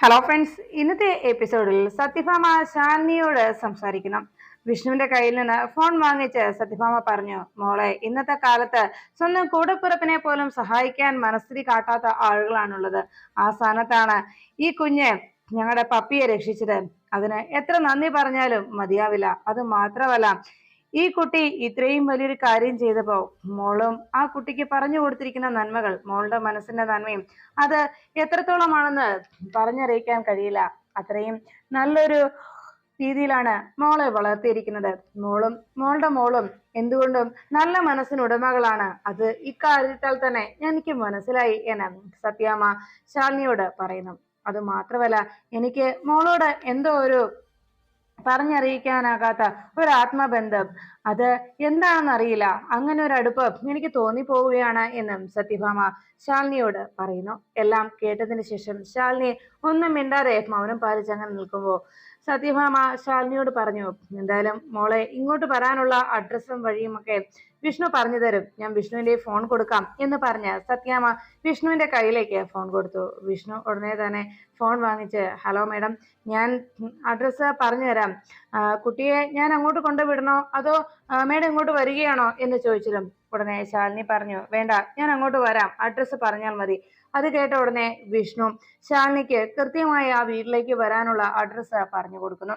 Hello friends, ഇന്നത്തെ എപ്പിസോഡിൽ സത്യഭാമ ശാലിനിയോട് സംസാരിക്കണം. വിഷ്ണുവിന്റെ കയ്യിൽ നിന്ന് ഫോൺ വാങ്ങിച്ച് സത്യഭാമ പറഞ്ഞു, മോളെ, ഇന്നത്തെ കാലത്ത് സ്വന്തം കൂടപ്പിറപ്പിനെ പോലും സഹായിക്കാൻ മനസ്ഥിതി കാട്ടാത്ത ആളുകളാണുള്ളത്. ആ സ്ഥാനത്താണ് ഈ കുഞ്ഞ് ഞങ്ങളുടെ പപ്പിയെ രക്ഷിച്ചത്. അതിന് എത്ര നന്ദി പറഞ്ഞാലും മതിയാവില്ല. അത് മാത്രമല്ല, ഈ കുട്ടി ഇത്രയും വലിയൊരു കാര്യം ചെയ്തപ്പോ മോളും ആ കുട്ടിക്ക് പറഞ്ഞു കൊടുത്തിരിക്കുന്ന നന്മകൾ, മോളുടെ മനസ്സിന്റെ നന്മയും അത് എത്രത്തോളമാണെന്ന് പറഞ്ഞറിയിക്കാൻ കഴിയില്ല. അത്രയും നല്ലൊരു രീതിയിലാണ് മോളെ വളർത്തിയിരിക്കുന്നത്. മോളുടെ മോളും എന്തുകൊണ്ടും നല്ല മനസ്സിനുടമകളാണ്. അത് ഇക്കാര്യത്താൽ തന്നെ എനിക്ക് മനസ്സിലായി എന്ന് സത്യാമ്മ ശാലിനിയോട് പറയുന്നു. അത് മാത്രമല്ല, എനിക്ക് മോളോട് എന്തോ ഒരു പറഞ്ഞറിയിക്കാനാകാത്ത ഒരു ആത്മബന്ധം, അത് എന്താണെന്നറിയില്ല, അങ്ങനെ ഒരു അടുപ്പ് എനിക്ക് തോന്നിപ്പോവുകയാണ് എന്നും സത്യഭാമ ശാലിനിയോട് പറയുന്നു. എല്ലാം കേട്ടതിന് ശേഷം ശാലിനി ഒന്നും മിണ്ടാതെ മൗനം പാലിച്ചങ്ങനെ നിൽക്കുമ്പോ സത്യഭാമ ശാലിനിയോട് പറഞ്ഞു, എന്തായാലും മോളെ ഇങ്ങോട്ട് വരാനുള്ള അഡ്രസ്സും വഴിയും ഒക്കെ വിഷ്ണു പറഞ്ഞു തരും. ഞാൻ വിഷ്ണുവിന്റെ ഫോൺ കൊടുക്കാം എന്ന് പറഞ്ഞ് സത്യാമ്മ വിഷ്ണുവിന്റെ കയ്യിലേക്ക് ഫോൺ കൊടുത്തു. വിഷ്ണു ഉടനെ തന്നെ ഫോൺ വാങ്ങിച്ച്, ഹലോ മേഡം, ഞാൻ അഡ്രസ്സ് പറഞ്ഞു തരാം. കുട്ടിയെ ഞാൻ അങ്ങോട്ട് കൊണ്ടുവിടണോ അതോ മേഡം ഇങ്ങോട്ട് വരികയാണോ എന്ന് ചോദിച്ചതും ഉടനെ ശാലിനി പറഞ്ഞു, വേണ്ട, ഞാൻ അങ്ങോട്ട് വരാം, അഡ്രസ്സ് പറഞ്ഞാൽ മതി. അത് കേട്ട ഉടനെ വിഷ്ണു ശാലിനിക്ക് കൃത്യമായി ആ വീട്ടിലേക്ക് വരാനുള്ള അഡ്രസ്സ് പറഞ്ഞു കൊടുക്കുന്നു.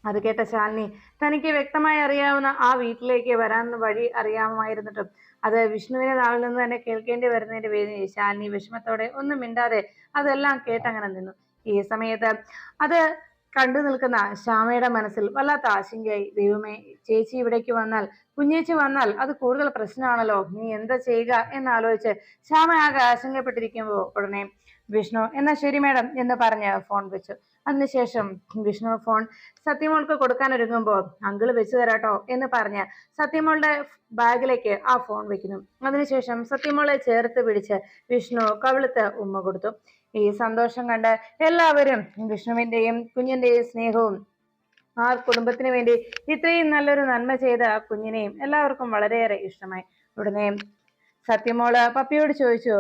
അത് കേട്ട ശാലിനി തനിക്ക് വ്യക്തമായി അറിയാവുന്ന ആ വീട്ടിലേക്ക് വരാൻ വഴി അറിയാമായിരുന്നിട്ടും അത് വിഷ്ണുവിനെ നാളിൽ നിന്ന് തന്നെ കേൾക്കേണ്ടി വരുന്നതിന്റെ പേരിൽ ശാലിനി വിഷമത്തോടെ ഒന്നും മിണ്ടാതെ അതെല്ലാം കേട്ടങ്ങനെ നിന്നു. ഈ സമയത്ത് അത് കണ്ടു നിൽക്കുന്ന ശ്യാമയുടെ മനസ്സിൽ വല്ലാത്ത ആശങ്കയായി. ദൈവമേ, ചേച്ചി ഇവിടേക്ക് വന്നാൽ, കുഞ്ഞേച്ചി വന്നാൽ അത് കൂടുതൽ പ്രശ്നമാണല്ലോ, നീ എന്താ ചെയ്യുക എന്നാലോചിച്ച് ശ്യാമ ആകെ ആശങ്കപ്പെട്ടിരിക്കുമ്പോ ഉടനെ വിഷ്ണു എന്നാ ശരി മേഡം എന്ന് പറഞ്ഞ് ഫോൺ വെച്ചു. അതിനുശേഷം വിഷ്ണു ഫോൺ സത്യമോൾക്ക് കൊടുക്കാൻ ഒരുങ്ങുമ്പോൾ അങ്കിള് വെച്ചു തരാട്ടോ എന്ന് പറഞ്ഞ് സത്യമോളുടെ ബാഗിലേക്ക് ആ ഫോൺ വെക്കുന്നു. അതിനുശേഷം സത്യമോളെ ചേർത്ത് പിടിച്ച് വിഷ്ണു കവിളത്ത് ഉമ്മ കൊടുത്തു. ഈ സന്തോഷം കണ്ട് എല്ലാവരും വിഷ്ണുവിന്റെയും കുഞ്ഞിന്റെയും സ്നേഹവും ആ കുടുംബത്തിന് വേണ്ടി ഇത്രയും നല്ലൊരു നന്മ ചെയ്ത കുഞ്ഞിനെയും എല്ലാവർക്കും വളരെയേറെ ഇഷ്ടമായി. ഉടനെ സത്യമോള് പപ്പിയോട് ചോദിച്ചു,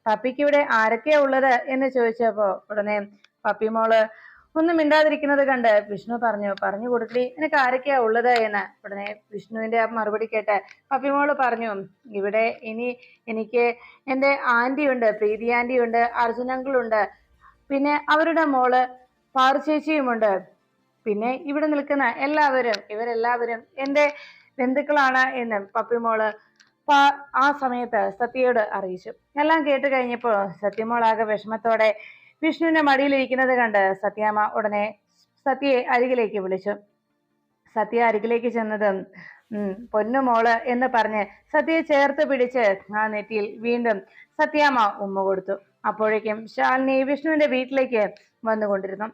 പപ്പിക്ക് ഇവിടെ ആരൊക്കെയാ ഉള്ളത് എന്ന് ചോദിച്ചപ്പോ ഉടനെ പപ്പിമോള് ഒന്നും മിണ്ടാതിരിക്കുന്നത് കണ്ട് വിഷ്ണു പറഞ്ഞു കൊടുക്കി, നിനക്ക് ആരൊക്കെയാ ഉള്ളത് എന്ന്. ഉടനെ വിഷ്ണുവിന്റെ മറുപടി കേട്ട് പപ്പിമോള് പറഞ്ഞു, ഇവിടെ എനിക്ക് എൻ്റെ ആന്റി ഉണ്ട്, പ്രീതി ആന്റി ഉണ്ട്, അർജുൻ അങ്കിൾ ഉണ്ട്, പിന്നെ അവരുടെ മോള് പാറു ചേച്ചിയുമുണ്ട്, പിന്നെ ഇവിടെ നിൽക്കുന്ന ഇവരെല്ലാവരും എൻ്റെ ബന്ധുക്കളാണ് എന്ന് പപ്പിമോള് ആ സമയത്ത് സത്യയോട് അറിയിച്ചു. എല്ലാം കേട്ട് കഴിഞ്ഞപ്പോൾ സത്യമോളാകെ വിഷമത്തോടെ വിഷ്ണുവിന്റെ മടിയിലിരിക്കുന്നത് കണ്ട് സത്യാമ്മ ഉടനെ സത്യയെ അരികിലേക്ക് വിളിച്ചു. സത്യ അരികിലേക്ക് ചെന്നതും പൊന്നുമോള് എന്ന് പറഞ്ഞ് സത്യയെ ചേർത്ത് പിടിച്ച് ആ നെറ്റിയിൽ വീണ്ടും സത്യാമ്മ ഉമ്മ കൊടുത്തു. അപ്പോഴേക്കും ശാലിനി വിഷ്ണുവിന്റെ വീട്ടിലേക്ക് വന്നുകൊണ്ടിരുന്നു.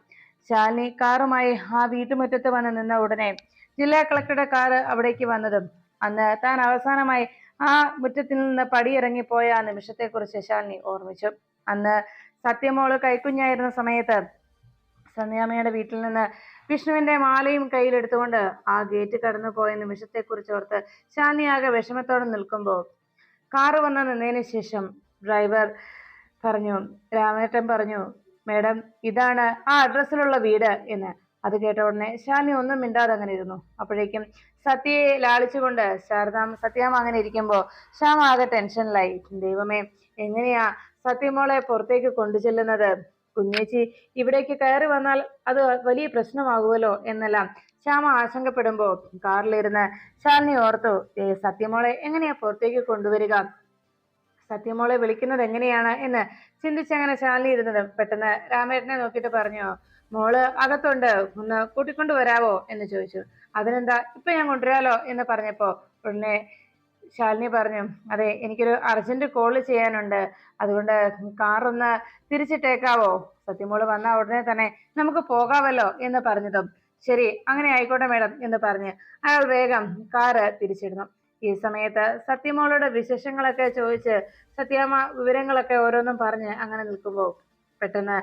ശാലിനി കാറുമായി ആ വീട്ടുമുറ്റത്ത് വന്ന് നിന്ന ഉടനെ ജില്ലാ കളക്ടറുടെ കാറ് അവിടേക്ക് വന്നതും അന്ന് താൻ അവസാനമായി ആ മുറ്റത്തിൽ നിന്ന് പടിയിറങ്ങിപ്പോയ ആ നിമിഷത്തെക്കുറിച്ച് ശാലിനി ഓർമ്മിച്ചു. അന്ന് സത്യമോള് കൈക്കുഞ്ഞായിരുന്ന സമയത്ത് സന്ധ്യാമ്മയുടെ വീട്ടിൽ നിന്ന് വിഷ്ണുവിന്റെ മാലയും കയ്യിലെടുത്തുകൊണ്ട് ആ ഗേറ്റ് കടന്നു പോയ നിമിഷത്തെക്കുറിച്ച് ഓർത്ത് ശാലിനി ആകെ വിഷമത്തോടെ നിൽക്കുമ്പോൾ കാറ് വന്ന് നിന്നതിന് ശേഷം ഡ്രൈവർ പറഞ്ഞു, രാമേട്ടൻ പറഞ്ഞു, മേഡം, ഇതാണ് ആ അഡ്രസ്സിലുള്ള വീട് എന്ന്. അത് കേട്ട ഉടനെ ശാലിനി ഒന്നും മിണ്ടാതെ അങ്ങനെ ഇരുന്നു. അപ്പോഴേക്കും സത്യയെ ലാളിച്ചുകൊണ്ട് സത്യാമ്മ അങ്ങനെ ഇരിക്കുമ്പോ ശ്യാമ ആകെ ടെൻഷനിലായി. ദൈവമേ, എങ്ങനെയാ സത്യമോളെ പുറത്തേക്ക് കൊണ്ടു ചെല്ലുന്നത്? കുഞ്ഞേച്ചി ഇവിടേക്ക് കയറി വന്നാൽ അത് വലിയ പ്രശ്നമാകുമല്ലോ എന്നെല്ലാം ശ്യാമ ആശങ്കപ്പെടുമ്പോ കാറിലിരുന്ന് ശാലിനി ഓർത്തു, സത്യമോളെ എങ്ങനെയാ പുറത്തേക്ക് കൊണ്ടുവരിക, സത്യമോളെ വിളിക്കുന്നത് എങ്ങനെയാണ് എന്ന് ചിന്തിച്ചങ്ങനെ ശാലിനി ഇരുന്നത് പെട്ടെന്ന് രാമേട്ടനെ നോക്കിയിട്ട് പറഞ്ഞു, മോള് അകത്തുണ്ട്, ഒന്ന് കൂട്ടിക്കൊണ്ട് വരാവോ എന്ന് ചോദിച്ചു. അതിനെന്താ, ഇപ്പൊ ഞാൻ കൊണ്ടുവരാലോ എന്ന് പറഞ്ഞപ്പോ ഉടനെ ശാലിനി പറഞ്ഞു, അതെ, എനിക്കൊരു അർജന്റ് കോള് ചെയ്യാനുണ്ട്, അതുകൊണ്ട് കാറൊന്ന് തിരിച്ചിട്ടേക്കാവോ, സത്യമോള് വന്ന ഉടനെ തന്നെ നമുക്ക് പോകാമല്ലോ എന്ന് പറഞ്ഞതും ശരി, അങ്ങനെ ആയിക്കോട്ടെ മേഡം എന്ന് പറഞ്ഞ് അയാൾ വേഗം കാറ് തിരിച്ചിടുന്നു. ഈ സമയത്ത് സത്യമോളുടെ വിശേഷങ്ങളൊക്കെ ചോദിച്ച് സത്യാമ്മ വിവരങ്ങളൊക്കെ ഓരോന്നും പറഞ്ഞ് അങ്ങനെ നിൽക്കുമ്പോൾ പെട്ടെന്ന്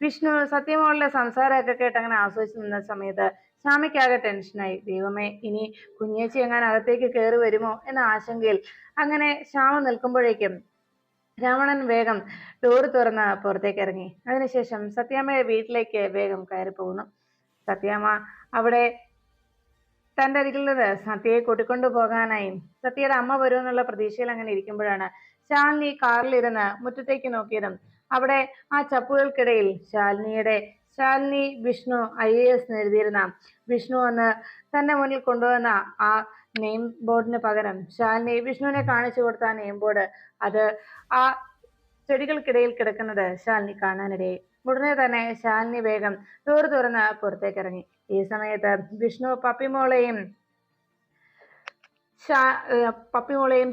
വിഷ്ണു സത്യമോളുടെ സംസാരമൊക്കെ കേട്ട് അങ്ങനെ ആസ്വദിച്ച് നിന്ന സമയത്ത് ശ്യാമയ്ക്കാകെ ടെൻഷനായി. ദൈവമേ, ഇനി കുഞ്ഞേച്ചി എങ്ങനെ അകത്തേക്ക് കയറി വരുമോ എന്ന ആശങ്കയിൽ അങ്ങനെ ശ്യാമ നിൽക്കുമ്പോഴേക്കും രാവണൻ വേഗം ഡോറ് തുറന്ന് പുറത്തേക്ക് ഇറങ്ങി. അതിനുശേഷം സത്യാമ്മയുടെ വീട്ടിലേക്ക് വേഗം കയറി പോകുന്നു. സത്യാമ്മ അവിടെ തന്റെ അരികിൽ നിന്ന് സത്യയെ കൂട്ടിക്കൊണ്ടു പോകാനായി സത്യയുടെ അമ്മ വരുമെന്നുള്ള പ്രതീക്ഷയിൽ അങ്ങനെ ഇരിക്കുമ്പോഴാണ് ശാലിനി കാറിലിരുന്ന് മുറ്റത്തേക്ക് നോക്കിയതും അവിടെ ആ ചപ്പുകൾക്കിടയിൽ ശാലിനി വിഷ്ണു IAS എഴുതിയിരുന്ന വിഷ്ണു എന്ന് തന്റെ മുന്നിൽ കൊണ്ടുവന്ന ആ നെയിം ബോർഡിന് പകരം ശാലിനി വിഷ്ണുവിനെ കാണിച്ചു കൊടുത്ത ആ നെയിം ബോർഡ് അത് ആ ചെടികൾക്കിടയിൽ കിടക്കുന്നത് ശാലിനി കാണാനിടയായി. ഉടനെ തന്നെ ശാലിനി വേഗം ഡോറ് തുറന്ന് പുറത്തേക്ക് ഇറങ്ങി. ഈ സമയത്ത് വിഷ്ണു പപ്പിമോളെയും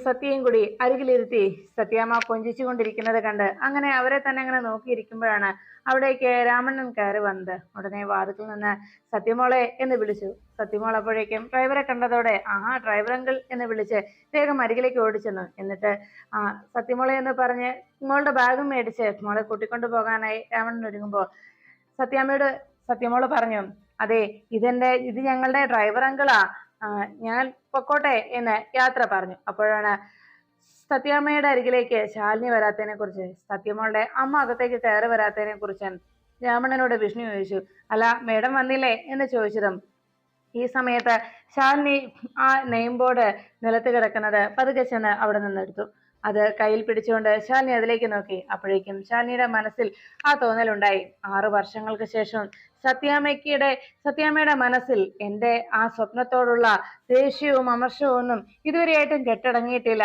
സത്യയും കൂടി അരികിലിരുത്തി സത്യാമ്മ കൊഞ്ചിച്ചു കൊണ്ടിരിക്കുന്നത് കണ്ട് അങ്ങനെ അവരെ തന്നെ അങ്ങനെ നോക്കിയിരിക്കുമ്പോഴാണ് അവിടേക്ക് രാമണ്ണൻ കയറി വന്നത്. ഉടനെ വാതിൽക്കൽ നിന്ന് സത്യമോളെ എന്ന് വിളിച്ചു. സത്യമോൾ അപ്പോഴേക്കും ഡ്രൈവറെ കണ്ടതോടെ ആഹാ ഡ്രൈവർ അങ്കിൾ എന്ന് വിളിച്ച് വേഗം അരികിലേക്ക് ഓടിച്ചെന്നു. എന്നിട്ട് സത്യമോളെ എന്ന് പറഞ്ഞ് മോളുടെ ബാഗും മേടിച്ച് മോളെ കൂട്ടിക്കൊണ്ടു പോകാനായി രാമണ്ണൻ ഒരുങ്ങുമ്പോൾ സത്യമോള് പറഞ്ഞു, അതെ ഇത് ഞങ്ങളുടെ ഡ്രൈവർ അങ്കിളാ, ഞാൻ പൊക്കോട്ടെ എന്ന് യാത്ര പറഞ്ഞു. അപ്പോഴാണ് സത്യാമ്മയുടെ അരികിലേക്ക് ശാലിനി വരാത്തതിനെ കുറിച്ച് സത്യമോളുടെ അമ്മ അകത്തേക്ക് കയറി വരാത്തതിനെ കുറിച്ച് രാമണ്ണനോട് വിഷ്ണു ചോദിച്ചു. അല്ല മേഡം വന്നില്ലേ എന്ന് ചോദിച്ചതും ഈ സമയത്ത് ശാലിനി ആ നെയിം ബോർഡ് നിലത്ത് കിടക്കുന്നത് പതുക്കെ ചെന്ന് അവിടെ നിന്നെടുത്തു. അത് കയ്യിൽ പിടിച്ചുകൊണ്ട് ശാലിനി അതിലേക്ക് നോക്കി. അപ്പോഴേക്കും ശാലിനിയുടെ മനസ്സിൽ ആ തോന്നലുണ്ടായി, 6 വർഷങ്ങൾക്ക് ശേഷം സത്യാമ്മയുടെ മനസ്സിൽ എൻ്റെ ആ സ്വപ്നത്തോടുള്ള ദേഷ്യവും അമർഷവും ഒന്നും ഇതുവരെയായിട്ടും കെട്ടടങ്ങിയിട്ടില്ല.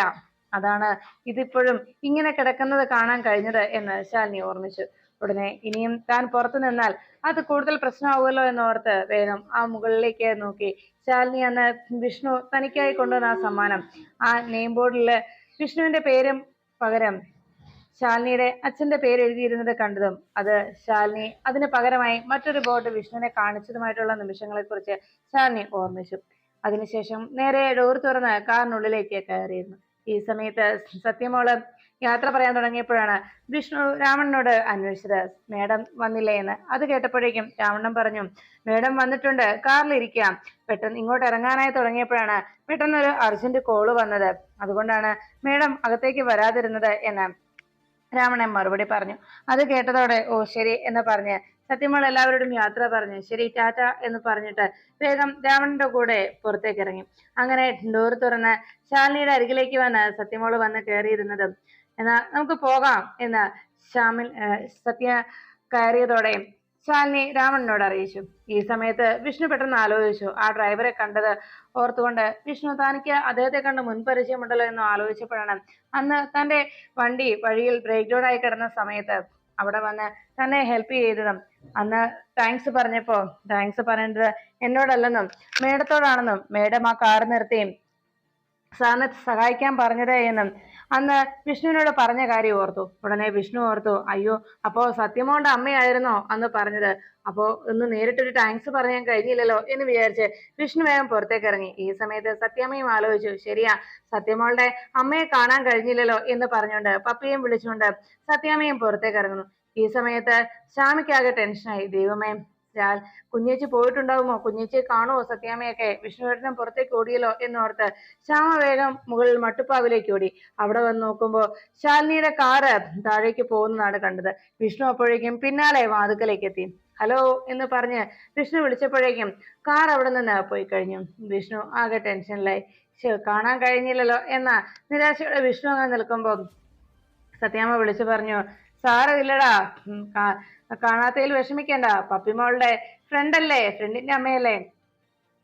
അതാണ് ഇതിപ്പോഴും ഇങ്ങനെ കിടക്കുന്നത് കാണാൻ കഴിഞ്ഞത് എന്ന് ശാലിനി ഓർമ്മിച്ചു. ഉടനെ ഇനിയും താൻ പുറത്തു നിന്നാൽ അത് കൂടുതൽ പ്രശ്നമാവുമല്ലോ എന്നോർത്ത് വേഗം ആ മുകളിലേക്ക് നോക്കി ശാലിനി അന്ന് വിഷ്ണു തനിക്കായി കൊണ്ടുവന്ന ആ സമ്മാനം ആ നെയിം ബോർഡില് വിഷ്ണുവിന്റെ പേരും പകരം ശാലിനിയുടെ അച്ഛന്റെ പേര് എഴുതിയിരുന്നത് കണ്ടതും അത് ശാലിനി അതിന് പകരമായി മറ്റൊരു ബോർഡ് വിഷ്ണുവിനെ കാണിച്ചതുമായിട്ടുള്ള നിമിഷങ്ങളെ കുറിച്ച് ശാലിനി ഓർമ്മിച്ചു. അതിനുശേഷം നേരെ ഡോർ തുറന്ന് കാറിനുള്ളിലേക്ക് കയറിയിരുന്നു. ഈ സമയത്ത് സത്യമോള് യാത്ര പറയാൻ തുടങ്ങിയപ്പോഴാണ് വിഷ്ണു രാവണനോട് അന്വേഷിച്ചത് മേഡം വന്നില്ലേ എന്ന്. അത് കേട്ടപ്പോഴേക്കും രാവണൻ പറഞ്ഞു, മേഡം വന്നിട്ടുണ്ട്, കാറിലിരിക്കാം. പെട്ടെന്ന് ഇങ്ങോട്ട് ഇറങ്ങാനായി തുടങ്ങിയപ്പോഴാണ് പെട്ടെന്നൊരു അർജന്റ് കോള് വന്നത്, അതുകൊണ്ടാണ് മേഡം അകത്തേക്ക് വരാതിരുന്നത് എന്ന് രാവണൻ മറുപടി പറഞ്ഞു. അത് കേട്ടതോടെ ഓ ശരി എന്ന് പറഞ്ഞ് സത്യമോൾ എല്ലാവരോടും യാത്ര പറഞ്ഞു ശരി ടാറ്റ എന്ന് പറഞ്ഞിട്ട് വേഗം രാവണന്റെ കൂടെ പുറത്തേക്ക് ഇറങ്ങി. അങ്ങനെ ഡോർ തുറന്ന് ശാലിനിയുടെ അരികിലേക്ക് വന്ന് സത്യമോള് വന്ന് കയറിയിരുന്നതും എന്നാ നമുക്ക് പോകാം എന്ന് സത്യ കയറിയതോടെ ശാലിനി രാവണനോട് അറിയിച്ചു. ഈ സമയത്ത് വിഷ്ണു പെട്ടെന്ന് ആലോചിച്ചു, ആ ഡ്രൈവറെ കണ്ടത് ഓർത്തുകൊണ്ട് വിഷ്ണു തനിക്ക് അദ്ദേഹത്തെ കണ്ട് മുൻപരിചയമുണ്ടല്ലോ എന്ന് ആലോചിച്ചപ്പോഴാണ് അന്ന് തന്റെ വണ്ടി വഴിയിൽ ബ്രേക്ക് ഡൗൺ ആയി കിടന്ന സമയത്ത് അവിടെ വന്ന് തന്നെ ഹെൽപ്പ് ചെയ്തതും അന്ന് താങ്ക്സ് പറയേണ്ടത് എന്നോടല്ലെന്നും മേഡത്തോടാണെന്നും മേഡം ആ കാർ നിർത്തിയും സാറിനെ സഹായിക്കാൻ പറഞ്ഞത് എന്നും അന്ന് വിഷ്ണുവിനോട് പറഞ്ഞ കാര്യം ഓർത്തു. ഉടനെ വിഷ്ണു ഓർത്തു, അയ്യോ അപ്പോ സത്യമോളുടെ അമ്മയായിരുന്നോ അന്ന് പറഞ്ഞത്, അപ്പോ ഒന്ന് നേരിട്ടൊരു താങ്ക്സ് പറയാൻ കഴിഞ്ഞില്ലല്ലോ എന്ന് വിചാരിച്ച് വിഷ്ണു വേഗം പുറത്തേക്ക് ഇറങ്ങി. ഈ സമയത്ത് സത്യാമ്മയും ആലോചിച്ചു, ശരിയാ സത്യമോളുടെ അമ്മയെ കാണാൻ കഴിഞ്ഞില്ലല്ലോ എന്ന് പറഞ്ഞുകൊണ്ട് പപ്പിയും വിളിച്ചുകൊണ്ട് സത്യാമ്മയും പുറത്തേക്ക് ഇറങ്ങുന്നു. ഈ സമയത്ത് ശ്യാമയ്ക്കാകെ ടെൻഷനായി, ദൈവമേ കുഞ്ഞേച്ചി പോയിട്ടുണ്ടാവുമോ, കുഞ്ഞേച്ചിയെ കാണുമോ സത്യാമ്മയൊക്കെ, വിഷ്ണുവേട്ടനും പുറത്തേക്ക് ഓടിയല്ലോ എന്നോർത്ത് ശ്യാമ വേഗം മുകളിൽ മട്ടുപ്പാവിലേക്ക് ഓടി. അവിടെ വന്ന് നോക്കുമ്പോൾ ശാലിനിയുടെ കാറ് താഴേക്ക് പോകുന്നതാണ് കണ്ടത്. വിഷ്ണു അപ്പോഴേക്കും പിന്നാലെ വാതുക്കലേക്ക് എത്തി. ഹലോ എന്ന് പറഞ്ഞ് വിഷ്ണു വിളിച്ചപ്പോഴേക്കും കാർ അവിടെ നിന്ന് പോയി കഴിഞ്ഞു. വിഷ്ണു ആകെ ടെൻഷനിലായി, കാണാൻ കഴിഞ്ഞില്ലല്ലോ എന്ന നിരാശയോടെ വിഷ്ണു അങ്ങനെ നിൽക്കുമ്പോൾ സത്യാമ്മ വിളിച്ചു പറഞ്ഞു, സാരമില്ലടാ, കാണാത്തതിൽ വിഷമിക്കണ്ട, പപ്പിമോളുടെ ഫ്രണ്ടല്ലേ, ഫ്രണ്ടിന്റെ അമ്മയല്ലേ,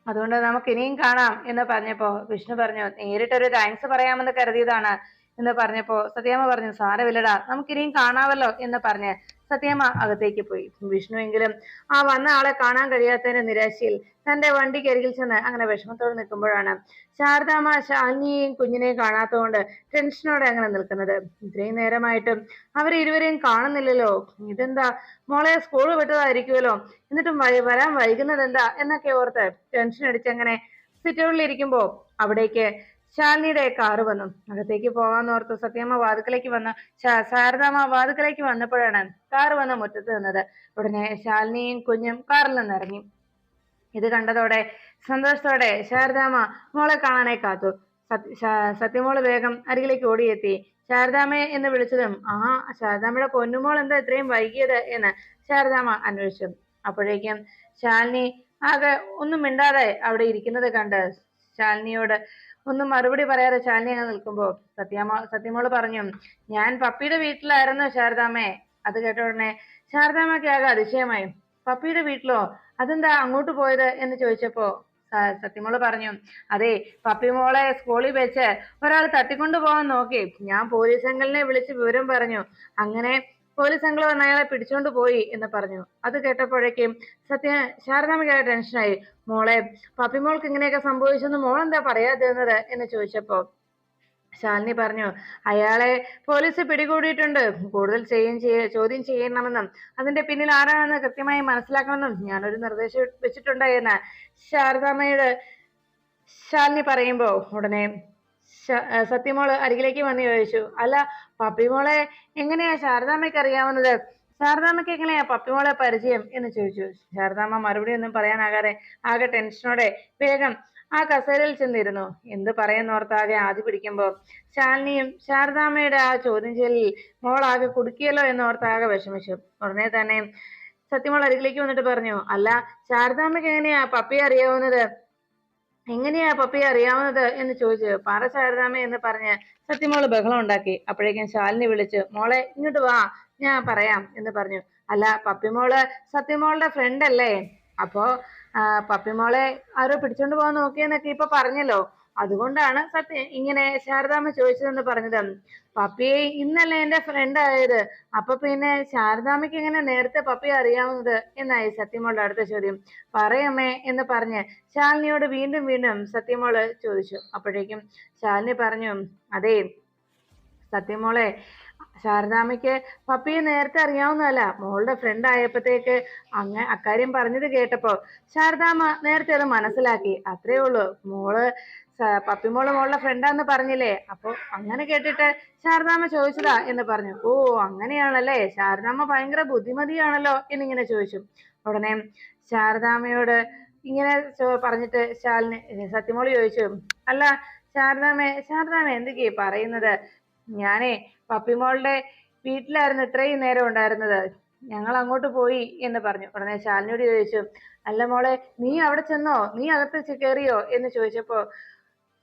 അതുകൊണ്ട് നമുക്ക് ഇനിയും കാണാം എന്ന് പറഞ്ഞപ്പോ വിഷ്ണു പറഞ്ഞു, നേരിട്ടൊരു താങ്ക്സ് പറയാമെന്ന് കരുതിയതാണ് എന്ന് പറഞ്ഞപ്പോ സത്യാമ്മ പറഞ്ഞു, സാരമില്ലടാ നമുക്കിനിയും കാണാമല്ലോ എന്ന് പറഞ്ഞ് സത്യാമ്മ അകത്തേക്ക് പോയി. വിഷ്ണു എങ്കിലും ആ വന്ന ആളെ കാണാൻ കഴിയാത്തതിന്റെ നിരാശയിൽ തന്റെ വണ്ടിക്ക് അരികിൽ ചെന്ന് അങ്ങനെ വിഷമത്തോടെ നിൽക്കുമ്പോഴാണ് ശാരദാമ്മ ശാലിനിയെയും കുഞ്ഞിനെയും കാണാത്തതുകൊണ്ട് ടെൻഷനോടെ അങ്ങനെ നിൽക്കുന്നത്. ഇത്രയും നേരമായിട്ടും അവരെ ഇരുവരെയും കാണുന്നില്ലല്ലോ, ഇതെന്താ, മോളെ സ്കൂൾ വിട്ടതായിരിക്കുമല്ലോ, എന്നിട്ടും വരാൻ വൈകുന്നത് എന്താ എന്നൊക്കെ ഓർത്ത് ടെൻഷൻ അടിച്ചങ്ങനെ സിറ്റൗണിൽ ഇരിക്കുമ്പോ അവിടേക്ക് ശാലിനിയുടെ കാറ് വന്നു. അകത്തേക്ക് പോകാന്നോർത്ത് സത്യമ്മ വാതുക്കലേക്ക് വന്ന് ശാരദാമ്മ വാതുക്കലേക്ക് വന്നപ്പോഴാണ് കാറ് വന്ന് മുറ്റത്ത് നിന്നത്. ഉടനെ ശാലിനിയും കുഞ്ഞും കാറിൽ നിന്ന് ഇറങ്ങി. ഇത് കണ്ടതോടെ സന്തോഷത്തോടെ ശാരദാമ്മ മോളെ കാണാനായി കാത്തു. സത്യമോള് വേഗം അരികിലേക്ക് ഓടിയെത്തി ശാരദാമ്മേ എന്ന് വിളിച്ചതും ശാരദാമ്മയുടെ പൊന്നുമോൾ എന്താ ഇത്രയും വൈകിയത് എന്ന് ശാരദാമ്മ അന്വേഷിച്ചു. അപ്പോഴേക്കും ശാലിനി ആകെ ഒന്നും മിണ്ടാതെ അവിടെ ഇരിക്കുന്നത് കണ്ട് ശാലിനിയോട് ഒന്നും മറുപടി പറയാതെ ശാലിനി അങ്ങ് നിൽക്കുമ്പോ സത്യമോള് പറഞ്ഞു, ഞാൻ പപ്പിയുടെ വീട്ടിലായിരുന്നു ശാരദാമ്മേ. അത് കേട്ട ഉടനെ ശാരദാമ്മയ്ക്ക് ആകെ അതിശയമായി. പപ്പിയുടെ വീട്ടിലോ? അതെന്താ അങ്ങോട്ട് പോയത് എന്ന് ചോദിച്ചപ്പോ സത്യമോള് പറഞ്ഞു, അതെ, പപ്പി മോളെ സ്കൂളിൽ വെച്ച് ഒരാൾ തട്ടിക്കൊണ്ടു പോകാൻ നോക്കി. ഞാൻ പോലീസ് അങ്കിളിനെ വിളിച്ച് വിവരം പറഞ്ഞു. അങ്ങനെ പോലീസ് അങ്കിൾ വന്ന് അയാളെ പിടിച്ചോണ്ട് പോയി എന്ന് പറഞ്ഞു. അത് കേട്ടപ്പോഴേക്കും ശാരദാമ്മയ്ക്ക് ടെൻഷനായി. മോളെ, പപ്പിമോൾക്ക് ഇങ്ങനെയൊക്കെ സംഭവിച്ചെന്ന് മോളെന്താ പറയാതിരുന്നത് എന്ന് ചോദിച്ചപ്പോ ശാലിനി പറഞ്ഞു, അയാളെ പോലീസ് പിടികൂടിയിട്ടുണ്ട്. കൂടുതൽ ചോദ്യം ചെയ്യണമെന്നും അതിന്റെ പിന്നിൽ ആരാണെന്ന് കൃത്യമായി മനസ്സിലാക്കണമെന്നും ഞാനൊരു നിർദ്ദേശം വെച്ചിട്ടുണ്ട് എന്ന് ശാലിനി പറയുമ്പോ ഉടനെ സത്യമോള് അരികിലേക്ക് വന്ന് ചോദിച്ചു, അല്ല, പപ്പിമോളെ എങ്ങനെയാ ശാരദാമ്മയ്ക്ക് അറിയാവുന്നത്? ശാരദാമ്മയ്ക്ക് എങ്ങനെയാ പപ്പിമോളെ പരിചയം എന്ന് ചോദിച്ചു. ശാരദാമ്മ മറുപടി ഒന്നും പറയാനാകാതെ ആകെ ടെൻഷനോടെ വേഗം ആ കസേരയിൽ ചെന്നിരുന്നു. എന്ത് പറയുന്നോർത്താകെ ആദ്യ പിടിക്കുമ്പോ ശാലിനിയും ശാരദാമ്മയുടെ ആ ചോദ്യം ചെയ്യലിൽ മോളാകെ കുടുക്കിയല്ലോ എന്നോർത്താകെ വിഷമിച്ചു. ഉടനെ തന്നെ സത്യമോൾ അരികിലേക്ക് വന്നിട്ട് പറഞ്ഞു, അല്ല, ശാരദാമ്മയ്ക്ക് എങ്ങനെയാ പപ്പിയെ അറിയാവുന്നത്? എന്ന് ചോദിച്ചു. പറ ശാരദാമ്മ എന്ന് പറഞ്ഞ് സത്യമോള് ബഹളം ഉണ്ടാക്കി. അപ്പോഴേക്കും ശാലിനി വിളിച്ചു, മോളെ ഇങ്ങോട്ട് വാ, ഞാൻ പറയാം എന്ന് പറഞ്ഞു. അല്ല, പപ്പിമോള് സത്യമോളുടെ ഫ്രണ്ട് അല്ലേ? അപ്പോ പപ്പിമോളെ ആരോ പിടിച്ചോണ്ട് പോകാൻ നോക്കിയെന്നൊക്കെ ഇപ്പൊ പറഞ്ഞല്ലോ. അതുകൊണ്ടാണ് ഇങ്ങനെ ശാരദാമ്മ ചോദിച്ചതെന്ന് പറഞ്ഞത്. പപ്പിയെ ഇന്നല്ലേ എന്റെ ഫ്രണ്ട് ആയത്. അപ്പൊ പിന്നെ ശാരദാമ്മയ്ക്ക് എങ്ങനെ നേരത്തെ പപ്പിയെ അറിയാവുന്നത് എന്നായി സത്യമോളുടെ അടുത്ത ചോദ്യം. പറയമ്മേ എന്ന് പറഞ്ഞ് ശാലിനിയോട് വീണ്ടും വീണ്ടും സത്യമോള് ചോദിച്ചു. അപ്പോഴേക്കും ശാലിനി പറഞ്ഞു, അതേ സത്യമോളെ, ശാരദാമ്മയ്ക്ക് പപ്പിയെ നേരത്തെ അറിയാവുന്നതല്ല. മോളുടെ ഫ്രണ്ട് ആയപ്പോഴത്തേക്ക് അക്കാര്യം പറഞ്ഞത് കേട്ടപ്പോ ശാരദാമ്മ നേരത്തെ അത് മനസ്സിലാക്കി. അത്രേ ഉള്ളൂ. പപ്പിമോള് മോളുടെ ഫ്രണ്ടാന്ന് പറഞ്ഞില്ലേ, അപ്പൊ അങ്ങനെ കേട്ടിട്ട് ശാരദാമ്മ ചോദിച്ചതാ എന്ന് പറഞ്ഞു. ഓ, അങ്ങനെയാണല്ലേ, ശാരദാമ്മ ഭയങ്കര ബുദ്ധിമതിയാണല്ലോ എന്നിങ്ങനെ ചോദിച്ചു. ഉടനെ ശാരദാമ്മയോട് ഇങ്ങനെ പറഞ്ഞിട്ട് സത്യമോള് ചോദിച്ചു, അല്ല ശാരദാമ്മ എന്തൊക്കെയാ പറയുന്നത്? ഞാനേ പപ്പിമോളുടെ വീട്ടിലായിരുന്നു ഇത്രയും നേരം ഉണ്ടായിരുന്നത്. ഞങ്ങൾ അങ്ങോട്ട് പോയി എന്ന് പറഞ്ഞു. ഉടനെ ശാലിനിയോട് ചോദിച്ചു, അല്ല മോളെ, നീ അവിടെ ചെന്നോ? നീ അകത്ത് കയറിയോ എന്ന് ചോദിച്ചപ്പോ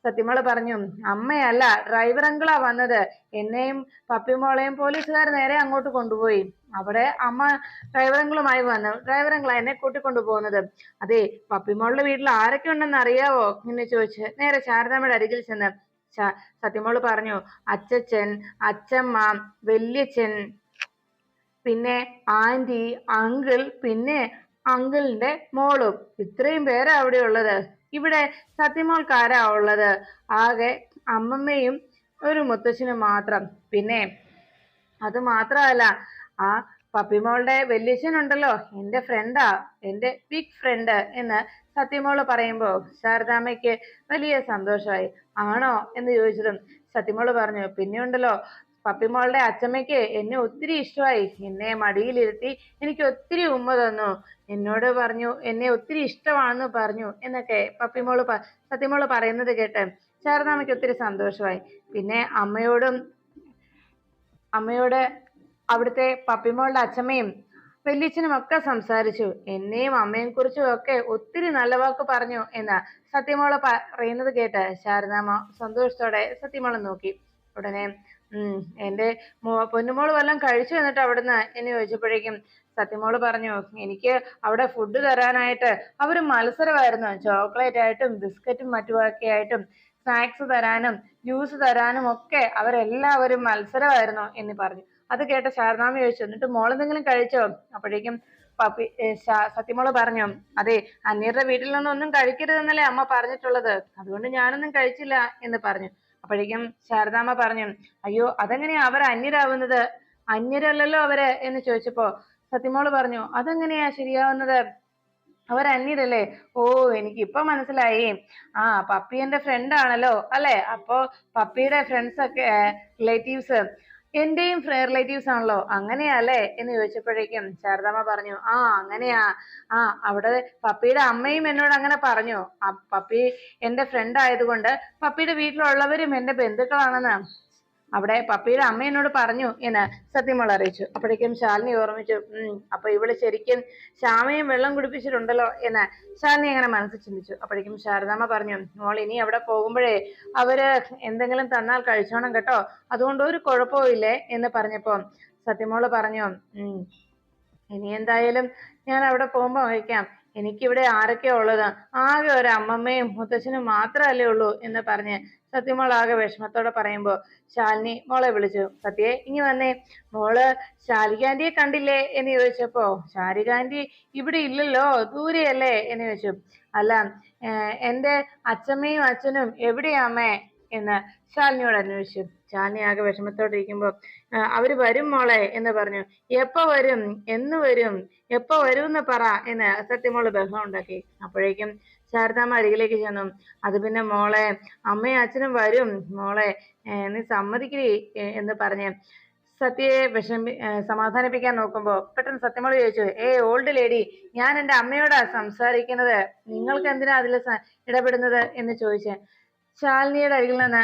സത്യമോള് പറഞ്ഞു, അമ്മയല്ല, ഡ്രൈവർ അങ്കിളാ വന്നത്. എന്നെയും പപ്പിമോളെയും പോലീസുകാർ നേരെ അങ്ങോട്ട് കൊണ്ടുപോയി. അവിടെ അമ്മ ഡ്രൈവർ അങ്കിളുമായി വന്നു. ഡ്രൈവർ അങ്കിളാ എന്നെ കൂട്ടിക്കൊണ്ടു പോകുന്നത്. അതെ, പപ്പിമോളുടെ വീട്ടിൽ ആരൊക്കെ ഉണ്ടെന്ന് അറിയാവോ എന്ന് ചോദിച്ച് നേരെ ശാരദാമ്മയുടെ അരികിൽ ചെന്ന് സത്യമോള് പറഞ്ഞു, അച്ചച്ചൻ, അച്ചമ്മ, വല്യച്ഛൻ, പിന്നെ ആന്റി, അങ്കിൾ, പിന്നെ അങ്കിളിന്റെ മോളും. ഇത്രയും പേരാ അവിടെ ഉള്ളത്. ഇവിടെ സത്യമോൾക്ക് ആരാ ഉള്ളത്? ആകെ അമ്മമ്മയും ഒരു മുത്തശ്ശനും മാത്രം. പിന്നെ അത് മാത്രമല്ല, ആ പപ്പിമോളുടെ വല്യച്ഛൻ ഉണ്ടല്ലോ, എന്റെ ഫ്രണ്ടാ, എന്റെ ബിഗ് ഫ്രണ്ട് എന്ന് സത്യമോള് പറയുമ്പോ ശാരദാമ്മയ്ക്ക് വലിയ സന്തോഷമായി. ആണോ എന്ന് ചോദിച്ചതും സത്യമോള് പറഞ്ഞു, പിന്നെ ഉണ്ടല്ലോ, പപ്പിമോളുടെ അച്ചമ്മയ്ക്ക് എന്നെ ഒത്തിരി ഇഷ്ടമായി. എന്നെ മടിയിലിരുത്തി എനിക്ക് ഒത്തിരി ഉമ്മ തന്നു. എന്നോട് പറഞ്ഞു എന്നെ ഒത്തിരി ഇഷ്ടമാണെന്ന് പറഞ്ഞു എന്നൊക്കെ സത്യമോള് പറയുന്നത് കേട്ട് ശാരദാമ്മയ്ക്ക് ഒത്തിരി സന്തോഷമായി. പിന്നെ അമ്മയോട് അവിടുത്തെ പപ്പിമോളുടെ അച്ഛമ്മയും വല്യച്ഛനും ഒക്കെ സംസാരിച്ചു. എന്നെയും അമ്മയെ കുറിച്ചും ഒക്കെ ഒത്തിരി നല്ല വാക്ക് പറഞ്ഞു എന്ന് സത്യമോള് പറയുന്നത് കേട്ട് ശാരദാമ്മ സന്തോഷത്തോടെ സത്യമോളെ നോക്കി. ഉടനെ എന്റെ പൊന്നുമോള് വല്ലതും കഴിച്ചു എന്നിട്ട് അവിടുന്ന് എന്ന് ചോദിച്ചപ്പോഴേക്കും സത്യമോള് പറഞ്ഞു, എനിക്ക് അവിടെ ഫുഡ് തരാനായിട്ട് അവര് മത്സരമായിരുന്നു. ചോക്ലേറ്റ് ആയിട്ടും ബിസ്ക്കറ്റും മറ്റുമൊക്കെ ആയിട്ടും സ്നാക്സ് തരാനും ജ്യൂസ് തരാനും ഒക്കെ അവരെല്ലാവരും മത്സരമായിരുന്നു എന്ന് പറഞ്ഞു. അത് കേട്ട ശാരദാമ്മ ചോദിച്ചു, എന്നിട്ട് മോളെന്തെങ്കിലും കഴിച്ചോ? അപ്പോഴേക്കും സത്യമോള് പറഞ്ഞു, അതെ, അന്യരുടെ വീട്ടിൽ നിന്നും ഒന്നും കഴിക്കരുതെന്നല്ലേ അമ്മ പറഞ്ഞിട്ടുള്ളത്. അതുകൊണ്ട് ഞാനൊന്നും കഴിച്ചില്ല എന്ന് പറഞ്ഞു. അപ്പോഴേക്കും ശാരദാമ്മ പറഞ്ഞു, അയ്യോ, അതെങ്ങനെയാ അവർ അന്യരാവുന്നത്? അന്യരല്ലല്ലോ അവര് എന്ന് ചോദിച്ചപ്പോ സത്യമോള് പറഞ്ഞു, അതെങ്ങനെയാ ശരിയാവുന്നത്? അവർ അന്യരല്ലേ? ഓ, എനിക്ക് ഇപ്പൊ മനസ്സിലായി. പപ്പി എന്റെ ഫ്രണ്ട് ആണല്ലോ അല്ലെ? അപ്പോ പപ്പിയുടെ ഫ്രണ്ട്സ് ഒക്കെ റിലേറ്റീവ്സ് എന്റെയും റിലേറ്റീവ്സ് ആണല്ലോ, അങ്ങനെയല്ലേ എന്ന് ചോദിച്ചപ്പോഴേക്കും ശാരദാമ്മ പറഞ്ഞു, അങ്ങനെയാ. അവിടെ പപ്പിയുടെ അമ്മയും എന്നോട് അങ്ങനെ പറഞ്ഞു. പപ്പി എന്റെ ഫ്രണ്ട് ആയതുകൊണ്ട് പപ്പിയുടെ വീട്ടിലുള്ളവരും എന്റെ ബന്ധുക്കളാണെന്ന് അവിടെ പപ്പിയുടെ അമ്മ എന്നോട് പറഞ്ഞു എന്ന് സത്യമോൾ അറിയിച്ചു. അപ്പോഴേക്കും ശാലിനി ഓർമ്മിച്ചു, അപ്പൊ ഇവള് ശരിക്കും ശ്യാമയും വെള്ളം കുടിപ്പിച്ചിട്ടുണ്ടല്ലോ എന്ന് ശാലിനി അങ്ങനെ മനസ്സിൽ ചിന്തിച്ചു. അപ്പോഴേക്കും ശാരദാമ്മ പറഞ്ഞു, മോൾ ഇനി അവിടെ പോകുമ്പോഴേ അവര് എന്തെങ്കിലും തന്നാൽ കഴിച്ചോണം കേട്ടോ, അതുകൊണ്ട് ഒരു കുഴപ്പവും ഇല്ലേ എന്ന് പറഞ്ഞപ്പോ സത്യമോള് പറഞ്ഞു, ഇനി എന്തായാലും ഞാൻ അവിടെ പോകുമ്പോ വയ്ക്കാം, എനിക്കിവിടെ ആരൊക്കെയാ ഉള്ളത്, ആകെ ഒരു അമ്മമ്മയും മുത്തച്ഛനും മാത്രമല്ലേ ഉള്ളൂ എന്ന് പറഞ്ഞ് സത്യമോൾ ആകെ വിഷമത്തോടെ പറയുമ്പോ ശാലിനി മോളെ വിളിച്ചു. സത്യേ ഇനി വന്നേ, മോള് ശാലികാന്റിയെ കണ്ടില്ലേ എന്ന് ചോദിച്ചപ്പോ ശാലികാന്റി ഇവിടെ ഇല്ലല്ലോ, ദൂരെയല്ലേ എന്ന് ചോദിച്ചു. അല്ല, എന്റെ അച്ഛമ്മയും അച്ഛനും എവിടെയാ അമ്മേ എന്ന് ശാലിനിയോട് അന്വേഷിച്ചു. ശാലിനി ആകെ വിഷമത്തോടെ ഇരിക്കുമ്പോ അവര് വരും മോളെ എന്ന് പറഞ്ഞു. എപ്പോ വരും, എന്ന് വരും, എപ്പോ വരും എന്ന് പറ എന്ന് സത്യമോള് ബഹളം ഉണ്ടാക്കി. അപ്പോഴേക്കും ശാരദാമ്മ അരികിലേക്ക് ചെന്നു. അത് പിന്നെ മോളെ, അമ്മയും അച്ഛനും വരും മോളെ, നീ സമ്മതിക്കേ എന്ന് പറഞ്ഞ് സത്യയെ സമാധാനിപ്പിക്കാൻ നോക്കുമ്പോ പെട്ടെന്ന് സത്യമോള് ചോദിച്ചു, ഓൾഡ് ലേഡി, ഞാൻ എന്റെ അമ്മയോടാ സംസാരിക്കുന്നത്, നിങ്ങൾക്ക് എന്തിനാ അതിൽ ഇടപെടുന്നത് എന്ന് ചോദിച്ച് ശാലിനിയുടെ അരികിൽ നിന്ന്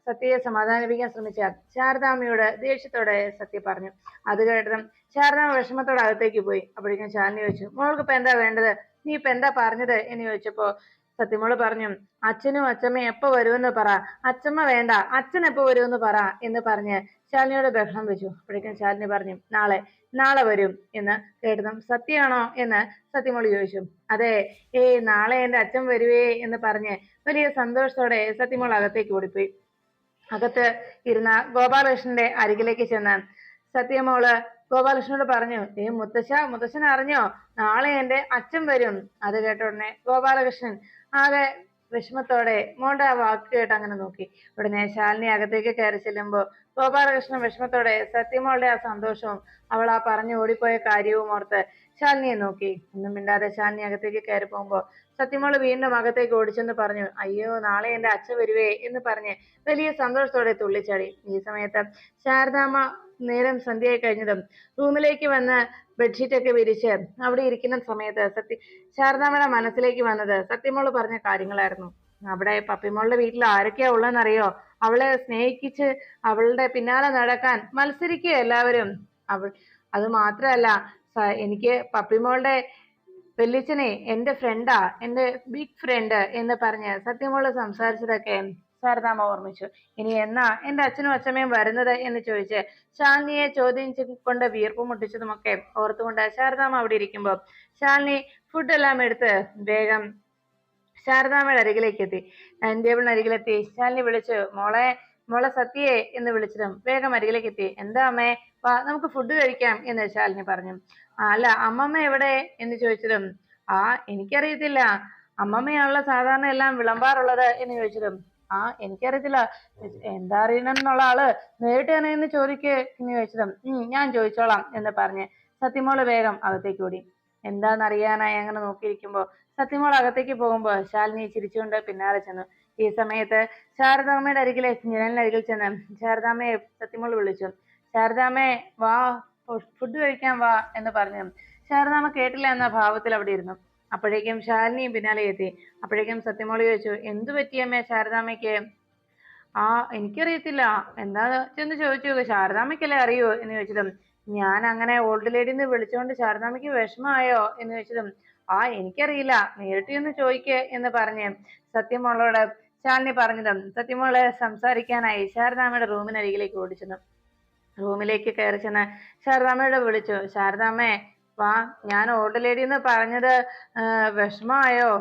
സത്യയെ സമാധാനിപ്പിക്കാൻ ശ്രമിച്ച ശാരദാമ്മയോട് ദേഷ്യത്തോടെ സത്യ പറഞ്ഞു. അത് കേട്ടതും ശാരദാമ്മ വിഷമത്തോടെ അകത്തേക്ക് പോയി. അപ്പോഴേക്കും ശാലിനി ചോദിച്ചു, മോൾക്ക് ഇപ്പൊ എന്താ വേണ്ടത്, നീ ഇപ്പൊ എന്താ പറഞ്ഞത് എന്ന് ചോദിച്ചപ്പോ സത്യമോള് പറഞ്ഞു, അച്ഛനും അച്ഛമ്മയും എപ്പോ വരുമെന്ന് പറ, അച്ഛമ്മ വേണ്ട, അച്ഛൻ എപ്പോ വരുമെന്ന് പറ എന്ന് പറഞ്ഞ് ശാലിനിയോട് ബഹളം വെച്ചു. അപ്പോഴേക്കും ശാലിനി പറഞ്ഞു, നാളെ വരും എന്ന് കേട്ടതും സത്യമാണോ എന്ന് സത്യമോള് ചോദിച്ചു. അതെ, നാളെ എന്റെ അച്ഛൻ വരുവേ എന്ന് പറഞ്ഞ് വലിയ സന്തോഷത്തോടെ സത്യമോൾ അകത്തേക്ക് ഓടിപ്പോയി. അകത്ത് ഇരുന്ന ഗോപാലകൃഷ്ണന്റെ അരികിലേക്ക് ചെന്ന് സത്യമോള് ഗോപാലകൃഷ്ണനോട് പറഞ്ഞു, മുത്തശ്ശൻ അറിഞ്ഞോ, നാളെ എന്റെ അച്ഛൻ വരും. അത് കേട്ട ഉടനെ ഗോപാലകൃഷ്ണൻ ആകെ വിഷമത്തോടെ മോളുടെ ആ വാക്ക് കേട്ട് അങ്ങനെ നോക്കി. ഉടനെ ശാലിനി അകത്തേക്ക് കയറി ചെല്ലുമ്പോ ഗോപാലകൃഷ്ണൻ വിഷമത്തോടെ സത്യമോളുടെ ആ സന്തോഷവും അവൾ ആ പറഞ്ഞു ഓടിപ്പോയ കാര്യവും ഓർത്ത് ശാലിനിയെ നോക്കി. ഒന്നും മിണ്ടാതെ ശാലിനി അകത്തേക്ക് കയറി പോകുമ്പോ സത്യമോള് വീണ്ടും അകത്തേക്ക് ഓടിച്ചെന്ന് പറഞ്ഞു, അയ്യോ നാളെ എന്റെ അച്ഛൻ വരുവേ എന്ന് പറഞ്ഞ് വലിയ സന്തോഷത്തോടെ തുള്ളിച്ചാടി. ഈ സമയത്ത് ശാരദാമ്മ നേരം സന്ധ്യയായി കഴിഞ്ഞതും റൂമിലേക്ക് വന്ന് ബെഡ്ഷീറ്റ് ഒക്കെ വിരിച്ച് അവിടെ ഇരിക്കുന്ന സമയത്ത് ശാരദാമ്മയുടെ മനസ്സിലേക്ക് വന്നത് സത്യമോള് പറഞ്ഞ കാര്യങ്ങളായിരുന്നു. അവിടെ പപ്പിമോളുടെ വീട്ടിൽ ആരൊക്കെയാ ഉള്ളതെന്നറിയോ, അവളെ സ്നേഹിച്ച് അവളുടെ പിന്നാലെ നടക്കാൻ മത്സരിക്കുക എല്ലാവരും. അത് മാത്രല്ല, എനിക്ക് പപ്പിമോളുടെ വല്യച്ഛനെ എന്റെ ഫ്രണ്ടാ, എന്റെ ബിഗ് ഫ്രണ്ട് എന്ന് പറഞ്ഞ് സത്യമോള് സംസാരിച്ചതൊക്കെ ശാരദാമ്മ ഓർമ്മിച്ചു. ഇനി എന്നാ എന്റെ അച്ഛനും അച്ഛമ്മയും വരുന്നത് എന്ന് ചോദിച്ച് ശാലിനിയെ ചോദ്യം കൊണ്ട് വീർപ്പ് മുട്ടിച്ചതുമൊക്കെ ഓർത്തുകൊണ്ട് ശാരദാമ്മ അവിടെ ഇരിക്കുമ്പോ ശാലിനി ഫുഡെല്ലാം എടുത്ത് വേഗം ശാരദാമ്മയുടെ അരികിലേക്ക് എത്തി. ഡൈനിങ് ടേബിളിന് അരികിലെത്തി ശാലിനി വിളിച്ചു, മോളെ സത്യയെ എന്ന് വിളിച്ചതും വേഗം അരികിലേക്ക് എത്തി. എന്താ അമ്മേ, വാ നമുക്ക് ഫുഡ് കഴിക്കാം എന്ന് ശാലിനി പറഞ്ഞു. അല്ല, അമ്മമ്മ എവിടെ എന്ന് ചോദിച്ചതും എനിക്കറിയത്തില്ല, അമ്മമ്മയാണല്ലോ സാധാരണ എല്ലാം വിളമ്പാറുള്ളത് എന്ന് ചോദിച്ചതും എനിക്കറിയത്തില്ല, എന്താ അറിയണം എന്നുള്ള ആള് നേരിട്ട് തന്നെ എന്ന് എന്ന് ചോദിച്ചതും ഞാൻ ചോദിച്ചോളാം എന്ന് പറഞ്ഞ് സത്യമോള് വേഗം അകത്തേക്ക് ഓടി. എന്താണെന്നറിയാനായി അങ്ങനെ നോക്കിയിരിക്കുമ്പോ സത്യമോൾ അകത്തേക്ക് പോകുമ്പോ ശാലിനി ചിരിച്ചുകൊണ്ട് പിന്നാലെ ചെന്നു. ഈ സമയത്ത് ശാരദാമ്മയുടെ ജനലിനരികിൽ ചെന്ന് ശാരദാമ്മയെ സത്യമോൾ വിളിച്ചു. ശാരദാമ്മേ വാ, ഫുഡ് കഴിക്കാൻ വാ എന്ന് പറഞ്ഞു. ശാരദാമ്മ കേട്ടില്ല എന്ന ഭാവത്തിൽ അവിടെ ഇരുന്നു. അപ്പോഴേക്കും ശാലിനിയും പിന്നാലെ എത്തി. അപ്പോഴേക്കും സത്യമോൾ ചോദിച്ചു, എന്തു പറ്റിയമ്മേ ശാരദാമ്മയ്ക്ക്? എനിക്കറിയത്തില്ല, എന്താ ചെന്ന് ചോദിച്ചു, ശാരദാമ്മയ്ക്കല്ലേ അറിയൂ എന്ന് ചോദിച്ചതും ഞാൻ അങ്ങനെ ഓൾഡ് ലേഡിന്ന് വിളിച്ചുകൊണ്ട് ശാരദാമ്മയ്ക്ക് വിഷമമായോ എന്ന് ചോദിച്ചതും എനിക്കറിയില്ല, നേരിട്ട് ഒന്ന് ചോദിക്കേ എന്ന് പറഞ്ഞ് സത്യമോളോട് ശാലിനി പറഞ്ഞതും സത്യമോള് സംസാരിക്കാനായി ശാരദാമ്മയുടെ റൂമിനരികിലേക്ക് ഓടിച്ചെന്നു. റൂമിലേക്ക് കയറി ചെന്ന് ശാരദാമ്മയോട് വിളിച്ചു, ശാരദാമ്മേ വാ, ഞാൻ ഓൾഡ് ലേഡി എന്ന് പറഞ്ഞത് വിഷമമായോ?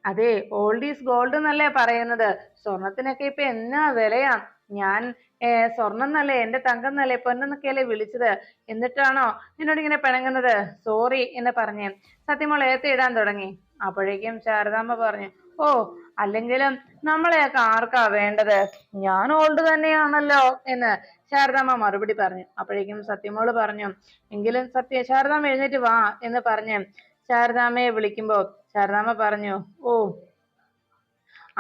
അതെ, ഓൾഡ് ഈസ് ഗോൾഡ് എന്നല്ലേ പറയുന്നത്, സ്വർണത്തിനൊക്കെ ഇപ്പൊ എന്നാ വിലയാ, ഞാൻ സ്വർണം എന്നല്ലേ, എന്റെ തങ്കം എന്നല്ലേ, പൊന്നെന്നൊക്കെയല്ലേ വിളിച്ചത്, എന്നിട്ടാണോ എന്നോട് ഇങ്ങനെ പിണങ്ങുന്നത്? സോറി എന്ന് പറഞ്ഞ് സത്യമോൾ ഏത്തിയിടാൻ തുടങ്ങി. അപ്പോഴേക്കും ശാരദാമ്മ പറഞ്ഞു, അല്ലെങ്കിലും നമ്മളെയൊക്കെ ആർക്കാ വേണ്ടത്, ഞാൻ ഓൾഡ് തന്നെയാണല്ലോ എന്ന് ശാരദാമ്മ മറുപടി പറഞ്ഞു. അപ്പോഴേക്കും സത്യമോള് പറഞ്ഞു, എങ്കിലും ശാരദാമ്മ എഴുന്നേറ്റ് വാ എന്ന് പറഞ്ഞ് ശാരദാമ്മയെ വിളിക്കുമ്പോ ശാരദാമ്മ പറഞ്ഞു,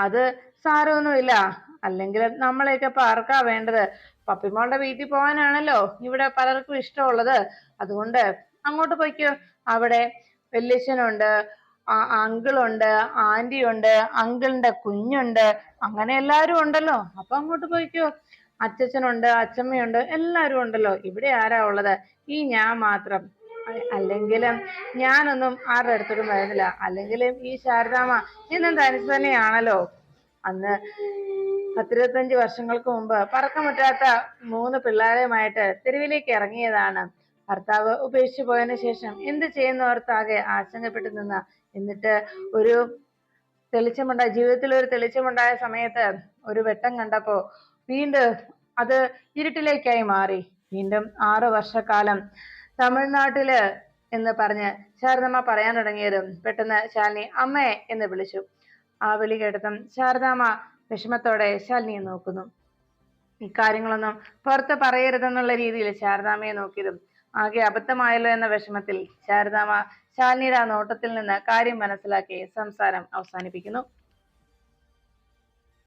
അത് സാരമൊന്നുമില്ല, അല്ലെങ്കിൽ നമ്മളെയൊക്കെ ഇപ്പൊ ആർക്കാ വേണ്ടത്, പപ്പിമോളുടെ വീട്ടിൽ പോകാനാണല്ലോ ഇവിടെ പലർക്കും ഇഷ്ടമുള്ളത്, അതുകൊണ്ട് അങ്ങോട്ട് പോയിക്കോ, അവിടെ വല്യച്ഛനുണ്ട്, അങ്കിളുണ്ട്, ആന്റി ഉണ്ട്, അങ്കിളിന്റെ കുഞ്ഞുണ്ട്, അങ്ങനെ എല്ലാരും ഉണ്ടല്ലോ, അപ്പൊ അങ്ങോട്ട് പോയിക്കോ. അച്ഛനുണ്ട്, അച്ഛമ്മയുണ്ട്, എല്ലാരും ഉണ്ടല്ലോ. ഇവിടെ ആരാ ഉള്ളത്? ഈ ഞാൻ മാത്രം. അല്ലെങ്കിലും ഞാനൊന്നും ആരുടെ അടുത്തോട്ടും വരുന്നില്ല. അല്ലെങ്കിലും ഈ ശാരദാമ്മ എന്നും തനിച്ച് തന്നെയാണല്ലോ. അന്ന് 10-25 വർഷങ്ങൾക്ക് മുമ്പ് പറക്കമുറ്റാത്ത 3 പിള്ളേരുമായിട്ട് തെരുവിലേക്ക് ഇറങ്ങിയതാണ്. ഭർത്താവ് ഉപേക്ഷിച്ചു പോയതിനു ശേഷം എന്ത് ചെയ്യുന്നോർത്താകെ ആശങ്കപ്പെട്ടു നിന്ന. എന്നിട്ട് ഒരു ജീവിതത്തിൽ ഒരു തെളിച്ചമുണ്ടായ സമയത്ത് ഒരു വെട്ടം കണ്ടപ്പോ വീണ്ടും അത് ഇരുട്ടിലേക്കായി മാറി. വീണ്ടും 6 വർഷക്കാലം തമിഴ്നാട്ടില് എന്ന് പറഞ്ഞ് ശാരദാമ്മ പറയാൻ തുടങ്ങിയതും പെട്ടെന്ന് ശാലിനി അമ്മേ എന്ന് വിളിച്ചു. ആ വിളി കേട്ടതും ശാരദാമ്മ വിഷമത്തോടെ ശാലിനിയെ നോക്കുന്നു. ഇക്കാര്യങ്ങളൊന്നും പുറത്ത് പറയരുതെന്നുള്ള രീതിയിൽ ശാരദാമ്മയെ നോക്കിയതും ആകെ അബദ്ധമായല്ലോ എന്ന വിഷമത്തിൽ ശാരദാമ്മ ശാലിനിയുടെ ആ നോട്ടത്തിൽ നിന്ന് കാര്യം മനസ്സിലാക്കി സംസാരം അവസാനിപ്പിക്കുന്നു.